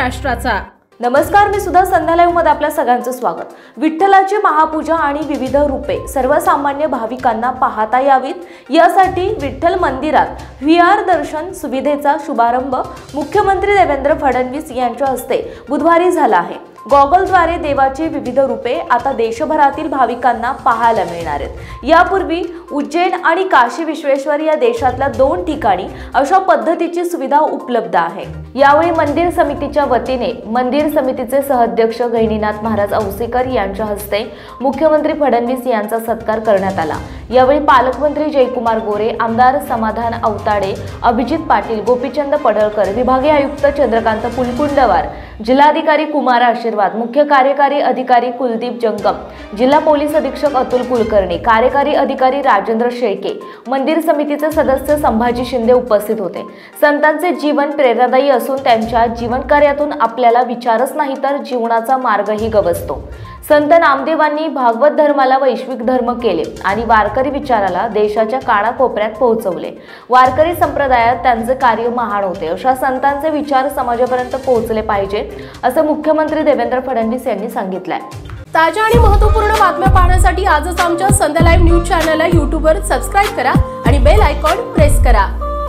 महाराष्ट्राचा। नमस्कार, मी सुद्धा संध्या लाईव्ह मध्ये आपल्या सगळ्यांचं स्वागत। विठ्ठलाची महापूजा आणि विविध रूपे सर्वसामान्य भाविकांना पाहता यावीत यासाठी विठ्ठल मंदिरात VR दर्शन सुविधेचा शुभारंभ मुख्यमंत्री देवेंद्र फडणवीस यांच्या हस्ते बुधवारी झाला आहे। गॉगलद्वारे देवाची विविध रूपे आता देशभरातील भाविकांना पाहायला मिळणार आहेत। यापूर्वी उज्जैन आणि काशी विश्वेश्वर या देशातल्या 2 ठिकाणी अशा पद्धतीची सुविधा उपलब्ध आहे। यावेळी मंदिर समितीच्या वतीने मंदिर समितीचे सहअध्यक्ष गहिनीनाथ महाराज औसेकर यांच्या हस्ते मुख्यमंत्री फडणवीस यांचा सत्कार करण्यात आला। यावेळी पालकमंत्री जयकुमार गोरे, आमदार समाधान अवताडे, अभिजित पाटील, गोपीचंद पडळकर, विभागीय आयुक्त चंद्रकांत पुलकुंडवार, जिल्हाधिकारी कुमार आशीर्वाद, मुख्य कार्यकारी अधिकारी कुलदीप जंगम, जिल्हा पोलीस अधीक्षक अतुल कुलकर्णी, कार्यकारी अधिकारी राजेंद्र शेळके, मंदिर समितीचे सदस्य संभाजी शिंदे उपस्थित होते। संतांचे जीवन प्रेरणादायी असून त्यांच्या जीवनकार्यातून आपल्याला विचारच नाही तर जीवनाचा मार्गही गवसतो। संत नामदेवांनी भागवत धर्माला वैश्विक धर्म केले आणि वारकरी विचाराला देशाच्या कानाकोपऱ्यात पोहोचवले। वारकरी संप्रदायात त्यांचे कार्य महान होते। अशा संतांचे विचार समाजापर्यंत पोहोचले पाहिजे असं मुख्यमंत्री देवेंद्र फडणवीस यांनी सांगितलंय। ताज्या आणि महत्त्वपूर्ण बातम्या पाहण्यासाठी आजच आमच्या संध्या लाईव्ह न्यूज चॅनलला YouTube वर सबस्क्राइब करा आणि बेल आयकॉन प्रेस करा।